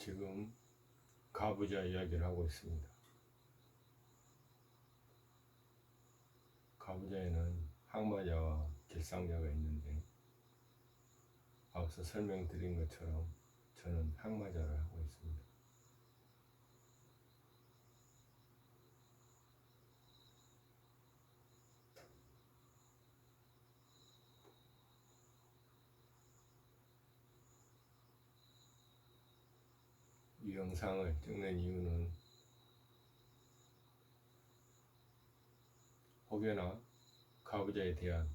지금 가부좌 이야기를 하고 있습니다. 가부좌에는 항마좌와 길상좌가 있는데 앞서 설명드린 것처럼 저는 항마좌를 하고 있습니다. 이 영상을 찍는 이유는 혹여나 가부좌에 대한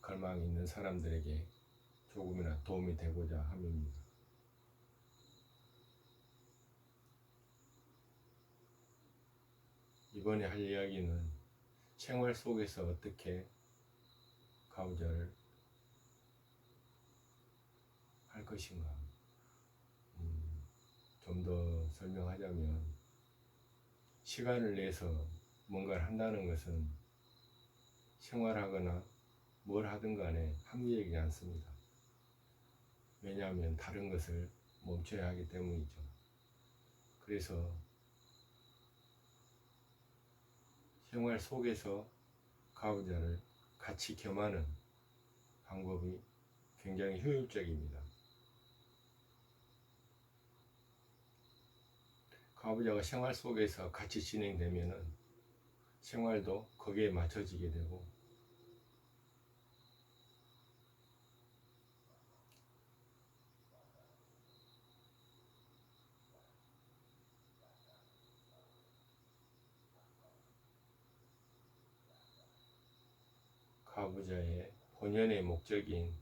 갈망이 있는 사람들에게 조금이나 도움이 되고자 함입니다. 이번에 할 이야기는 생활 속에서 어떻게 가부좌를 할 것인가. 좀 더 설명하자면 시간을 내서 뭔가를 한다는 것은 생활하거나 뭘 하든 간에 합리적이지 않습니다. 왜냐하면 다른 것을 멈춰야 하기 때문이죠. 그래서 생활 속에서 가부좌를 같이 겸하는 방법이 굉장히 효율적입니다. 가부좌가 생활 속에서 같이 진행되면은 생활도 거기에 맞춰지게 되고 가부좌의 본연의 목적인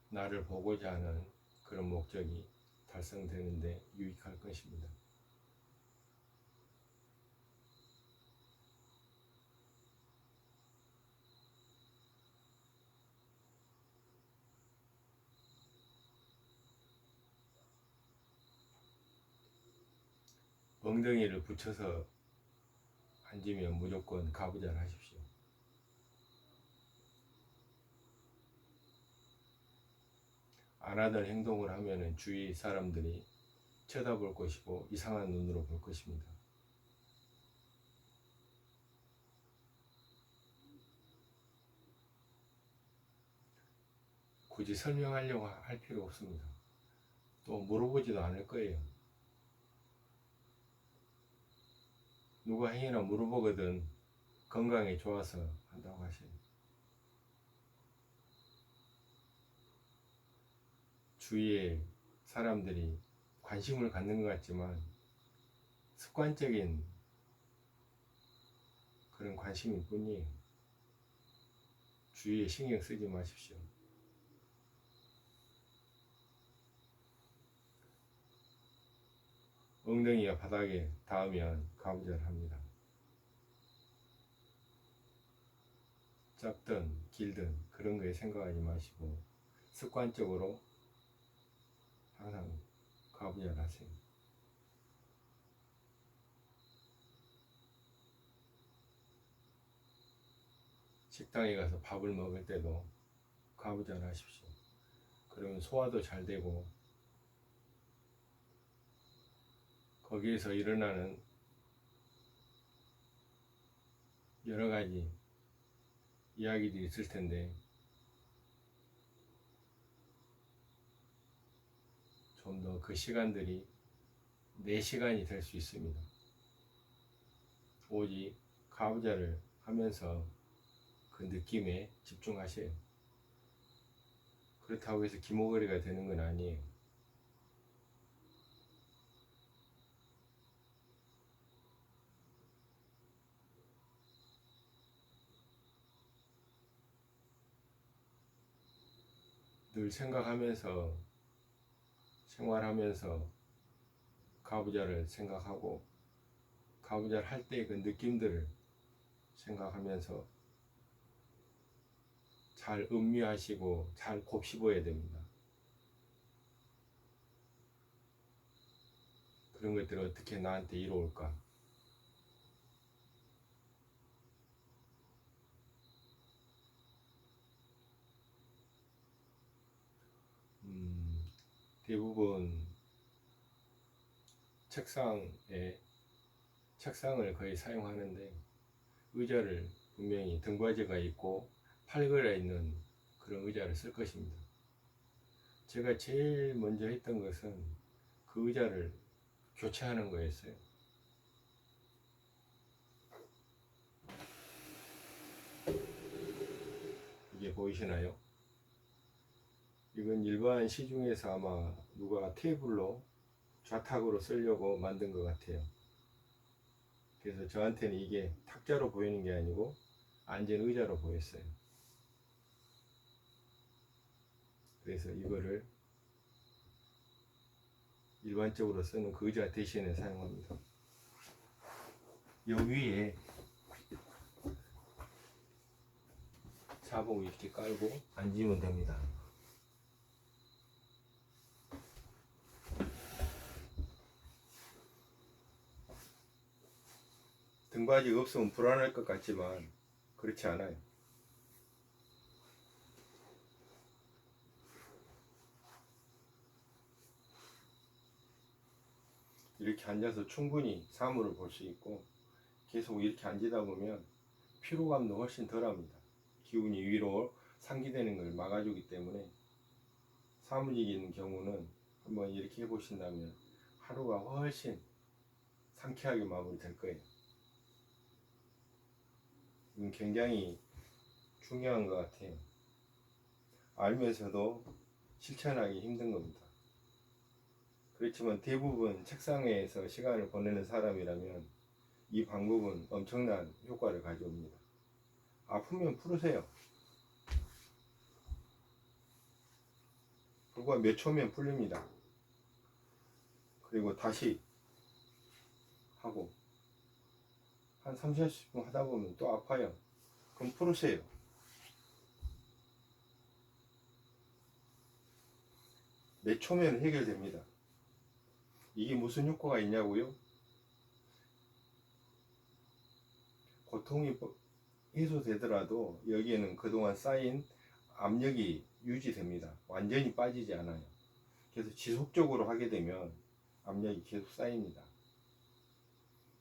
나를 보고자 하는 그런 목적이 달성되는데 유익할 것입니다. 엉덩이를 붙여서 앉으면 무조건 가부좌를 하십시오. 안 하던 행동을 하면 주위 사람들이 쳐다볼 것이고 이상한 눈으로 볼 것입니다. 굳이 설명하려고 할 필요 없습니다. 또 물어보지도 않을 거예요. 누가 행위나 물어보거든 건강에 좋아서 한다고 하시요. 주위에 사람들이 관심을 갖는 것 같지만 습관적인 그런 관심일 뿐이에요. 주위에 신경 쓰지 마십시오. 엉덩이가 바닥에 닿으면 가부좌를 합니다. 짧든 길든 그런 거에 생각하지 마시고 습관적으로 항상 가부좌를 하세요. 식당에 가서 밥을 먹을 때도 가부좌를 하십시오. 그러면 소화도 잘 되고 거기에서 일어나는 여러 가지 이야기들이 있을 텐데 좀 더 그 시간들이 내 시간이 될 수 있습니다. 오직 가부좌를 하면서 그 느낌에 집중하세요. 그렇다고 해서 기모거리가 되는 건 아니에요. 늘 생각하면서 생활하면서 가부좌를 생각하고 가부좌를 할 때 그 느낌들을 생각하면서 잘 음미하시고 잘 곱씹어야 됩니다. 그런 것들이 어떻게 나한테 이루어올까? 대부분 책상을 거의 사용하는데 의자를 분명히 등받이가 있고 팔걸이가 있는 그런 의자를 쓸 것입니다. 제가 제일 먼저 했던 것은 그 의자를 교체하는 거였어요. 이게 보이시나요? 이건 일반 시중에서 아마 누가 테이블로 좌탁으로 쓰려고 만든 것 같아요. 그래서 저한테는 이게 탁자로 보이는 게 아니고 앉은 의자로 보였어요. 그래서 이거를 일반적으로 쓰는 그 의자 대신에 사용합니다. 이 위에 자복 이렇게 깔고 앉으면 됩니다. 등받이가 없으면 불안할 것 같지만 그렇지 않아요. 이렇게 앉아서 충분히 사물을 볼 수 있고 계속 이렇게 앉으다 보면 피로감도 훨씬 덜합니다. 기운이 위로 상기되는 걸 막아주기 때문에 사무직인 경우는 한번 이렇게 해보신다면 하루가 훨씬 상쾌하게 마무리될 거예요. 이건 굉장히 중요한 것 같아요. 알면서도 실천하기 힘든 겁니다. 그렇지만 대부분 책상에서 시간을 보내는 사람이라면 이 방법은 엄청난 효과를 가져옵니다. 아프면 풀으세요. 불과 몇 초면 풀립니다. 그리고 다시 하고 한 30-40분 하다 보면 또 아파요. 그럼 풀으세요. 몇 초면 해결됩니다. 이게 무슨 효과가 있냐고요? 고통이 해소되더라도 여기에는 그동안 쌓인 압력이 유지됩니다. 완전히 빠지지 않아요. 그래서 지속적으로 하게 되면 압력이 계속 쌓입니다.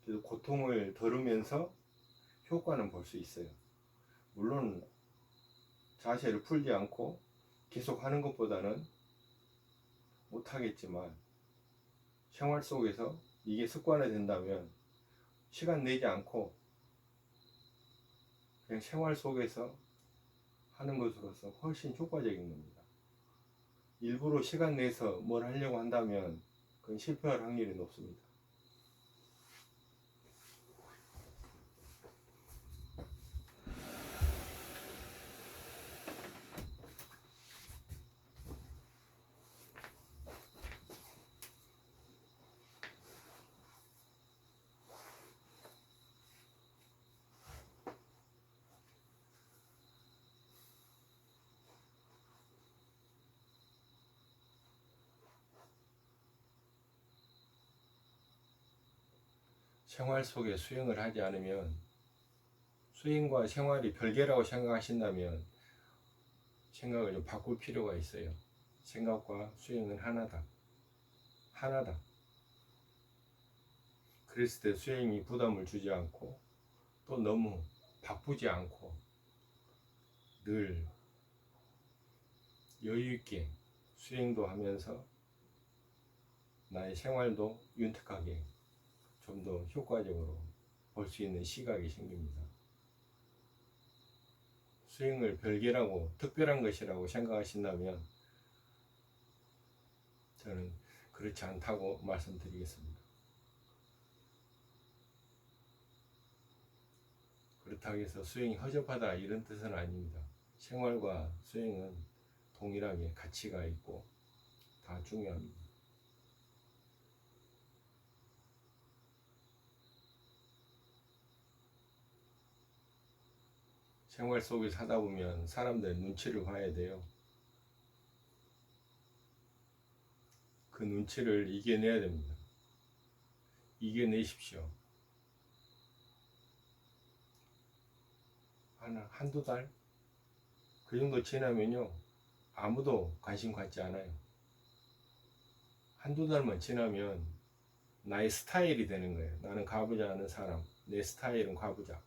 그래서 고통을 덜으면서 효과는 볼 수 있어요. 물론 자세를 풀지 않고 계속 하는 것보다는 못하겠지만 생활 속에서 이게 습관이 된다면 시간 내지 않고 그냥 생활 속에서 하는 것으로서 훨씬 효과적인 겁니다. 일부러 시간 내서 뭘 하려고 한다면 그건 실패할 확률이 높습니다. 생활 속에 수행을 하지 않으면 수행과 생활이 별개라고 생각하신다면 생각을 좀 바꿀 필요가 있어요. 생각과 수행은 하나다. 하나다. 그랬을 때 수행이 부담을 주지 않고 또 너무 바쁘지 않고 늘 여유있게 수행도 하면서 나의 생활도 윤택하게 좀 더 효과적으로 볼 수 있는 시각이 생깁니다. 수행을 별개라고 특별한 것이라고 생각하신다면 저는 그렇지 않다고 말씀드리겠습니다. 그렇다고 해서 수행이 허접하다 이런 뜻은 아닙니다. 생활과 수행은 동일하게 가치가 있고 다 중요합니다. 생활 속에서 하다 보면 사람들의 눈치를 봐야 돼요. 그 눈치를 이겨내야 됩니다. 이겨내십시오. 한두 달? 그 정도 지나면요. 아무도 관심 갖지 않아요. 한두 달만 지나면 나의 스타일이 되는 거예요. 나는 가부좌 하는 사람, 내 스타일은 가부좌.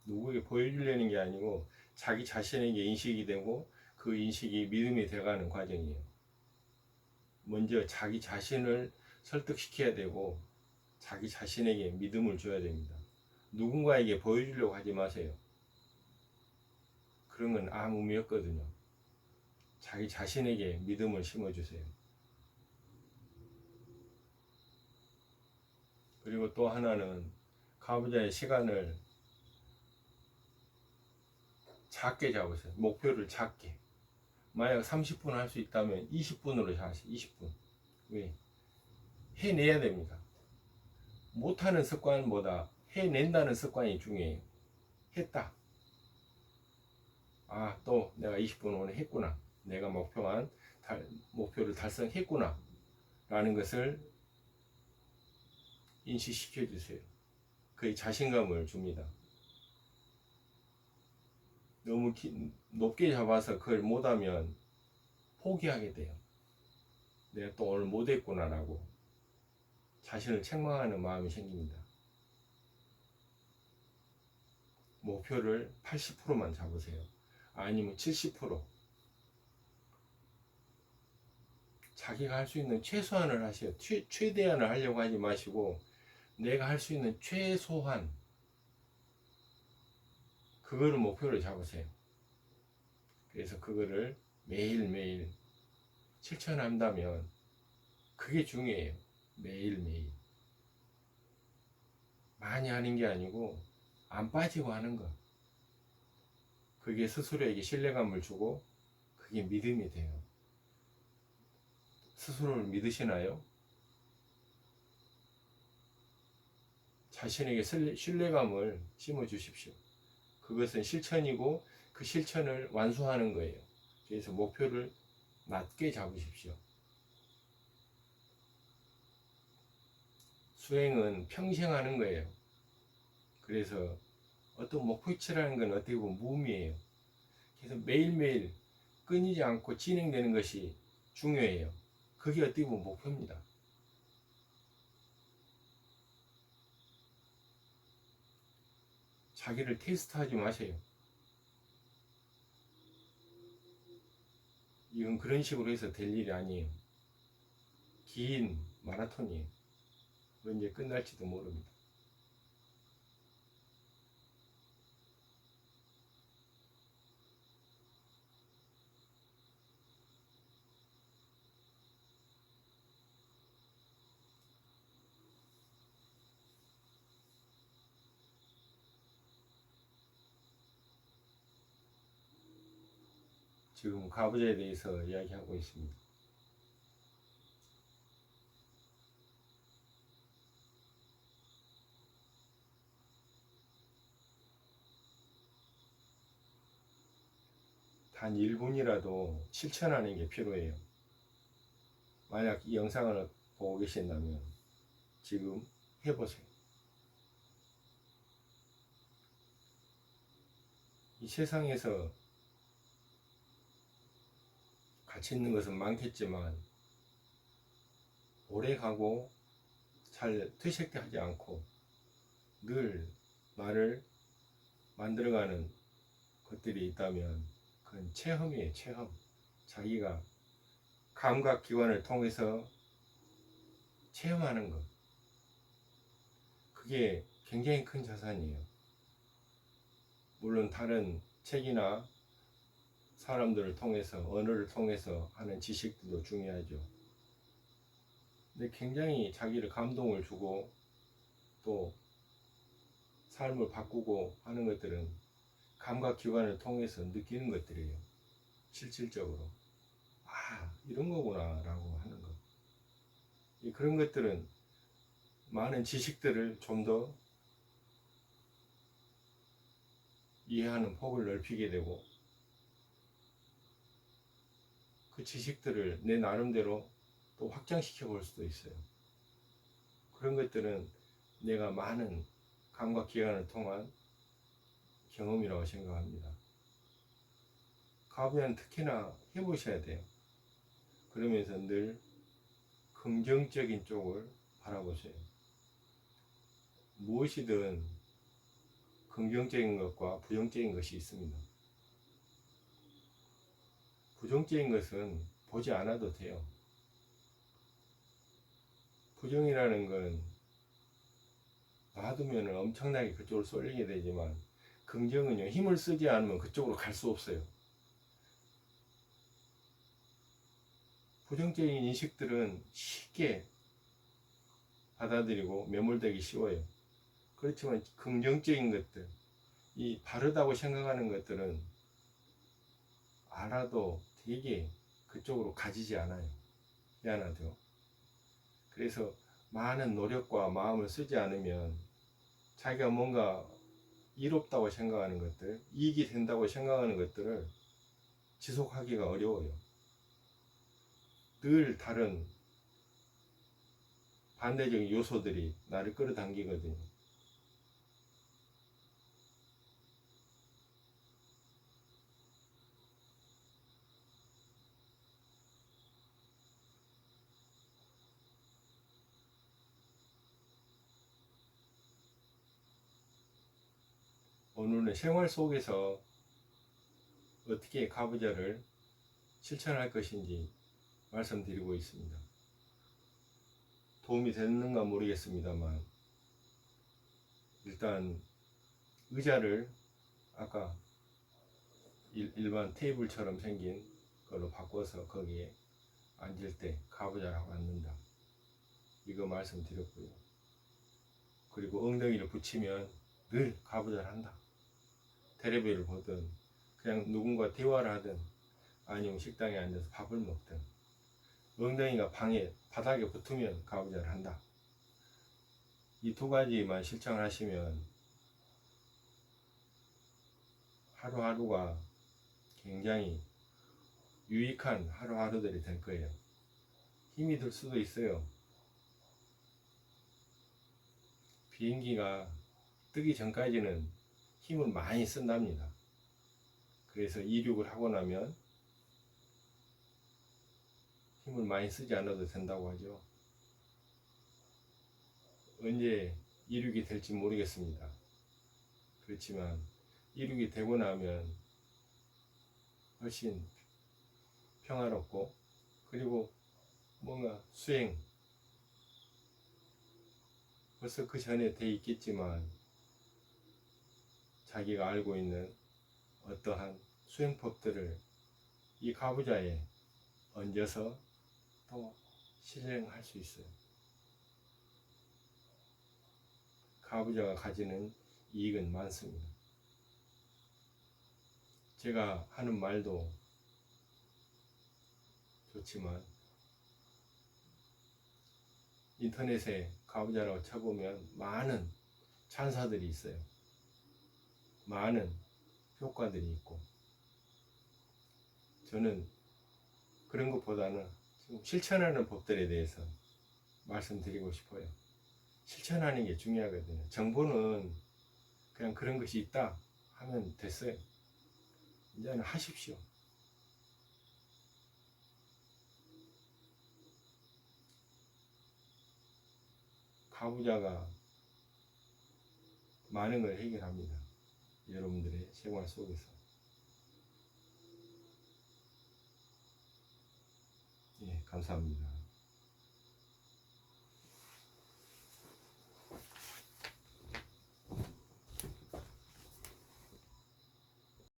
누구에게 보여주려는 게 아니고 자기 자신에게 인식이 되고 그 인식이 믿음이 돼가는 과정이에요. 먼저 자기 자신을 설득시켜야 되고 자기 자신에게 믿음을 줘야 됩니다. 누군가에게 보여주려고 하지 마세요. 그런 건 아무 의미 없거든요. 자기 자신에게 믿음을 심어주세요. 그리고 또 하나는 가부좌의 시간을 작게 잡으세요. 목표를 작게. 만약 30분 할 수 있다면 20분으로 하세요. 20분. 왜? 해내야 됩니다. 못하는 습관보다 해낸다는 습관이 중요해요. 했다. 아, 또 내가 20분 오늘 했구나. 내가 목표를 달성했구나. 라는 것을 인식시켜 주세요. 그의 자신감을 줍니다. 너무 높게 잡아서 그걸 못하면 포기하게 돼요. 내가 또 오늘 못했구나 라고 자신을 책망하는 마음이 생깁니다. 목표를 80%만 잡으세요. 아니면 70%. 자기가 할 수 있는 최소한을 하세요. 최대한을 하려고 하지 마시고 내가 할 수 있는 최소한 그거를 목표를 잡으세요. 그래서 그거를 매일매일 실천한다면 그게 중요해요. 매일매일. 많이 하는 게 아니고 안 빠지고 하는 거. 그게 스스로에게 신뢰감을 주고 그게 믿음이 돼요. 스스로를 믿으시나요? 자신에게 신뢰감을 심어 주십시오. 그것은 실천이고 그 실천을 완수하는 거예요. 그래서 목표를 낮게 잡으십시오. 수행은 평생 하는 거예요. 그래서 어떤 목표치라는 건 어떻게 보면 무의미해요. 그래서 매일매일 끊이지 않고 진행되는 것이 중요해요. 그게 어떻게 보면 목표입니다. 자기를 테스트하지 마세요. 이건 그런 식으로 해서 될 일이 아니에요. 긴 마라톤이에요. 언제 끝날지도 모릅니다. 지금 가부좌에 대해서 이야기하고 있습니다. 단 1분이라도 실천하는 게 필요해요. 만약 이 영상을 보고 계신다면 지금 해보세요. 이 세상에서 가치 있는 것은 많겠지만 오래 가고 잘 퇴색하지 않고 늘 나를 만들어가는 것들이 있다면 그건 체험이에요. 체험. 자기가 감각기관을 통해서 체험하는 것. 그게 굉장히 큰 자산이에요. 물론 다른 책이나 사람들을 통해서, 언어를 통해서 하는 지식도 중요하죠. 근데 굉장히 자기를 감동을 주고 또 삶을 바꾸고 하는 것들은 감각기관을 통해서 느끼는 것들이에요. 실질적으로. 아, 이런 거구나 라고 하는 것. 그런 것들은 많은 지식들을 좀 더 이해하는 폭을 넓히게 되고 그 지식들을 내 나름대로 또 확장시켜 볼 수도 있어요. 그런 것들은 내가 많은 감각기관을 통한 경험이라고 생각합니다. 가부좌는 특히나 해보셔야 돼요. 그러면서 늘 긍정적인 쪽을 바라보세요. 무엇이든 긍정적인 것과 부정적인 것이 있습니다. 부정적인 것은 보지 않아도 돼요. 부정이라는 건 놔두면 엄청나게 그쪽으로 쏠리게 되지만, 긍정은요, 힘을 쓰지 않으면 그쪽으로 갈 수 없어요. 부정적인 인식들은 쉽게 받아들이고 매몰되기 쉬워요. 그렇지만 긍정적인 것들, 이 바르다고 생각하는 것들은 알아도 되게 그쪽으로 가지지 않아요. 미안하죠. 그래서 많은 노력과 마음을 쓰지 않으면 자기가 뭔가 이롭다고 생각하는 것들, 이익이 된다고 생각하는 것들을 지속하기가 어려워요. 늘 다른 반대적인 요소들이 나를 끌어당기거든요. 오늘은 생활 속에서 어떻게 가부좌를 실천할 것인지 말씀드리고 있습니다. 도움이 됐는가 모르겠습니다만, 일단 의자를 아까 일반 테이블처럼 생긴 걸로 바꿔서 거기에 앉을 때 가부좌를 하고 앉는다, 이거 말씀드렸고요. 그리고 엉덩이를 붙이면 늘 가부좌를 한다. 텔레비를 보든 그냥 누군가 대화를 하든 아니면 식당에 앉아서 밥을 먹든 엉덩이가 방에 바닥에 붙으면 가부좌를 한다. 이 두 가지만 실천을 하시면 하루하루가 굉장히 유익한 하루하루들이 될 거예요. 힘이 들 수도 있어요. 비행기가 뜨기 전까지는 힘을 많이 쓴답니다. 그래서 이륙을 하고 나면 힘을 많이 쓰지 않아도 된다고 하죠. 언제 이륙이 될지 모르겠습니다. 그렇지만 이륙이 되고 나면 훨씬 평화롭고, 그리고 뭔가 수행, 벌써 그 전에 돼 있겠지만 자기가 알고 있는 어떠한 수행법들을 이 가부좌에 얹어서 또 실행할 수 있어요. 가부좌가 가지는 이익은 많습니다. 제가 하는 말도 좋지만 인터넷에 가부좌라고 쳐보면 많은 찬사들이 있어요. 많은 효과들이 있고, 저는 그런 것보다는 지금 실천하는 법들에 대해서 말씀드리고 싶어요. 실천하는 게 중요하거든요. 정보는 그냥 그런 것이 있다 하면 됐어요. 이제는 하십시오. 가부좌가 많은 걸 해결합니다. 여러분들의 생활 속에서. 예, 감사합니다.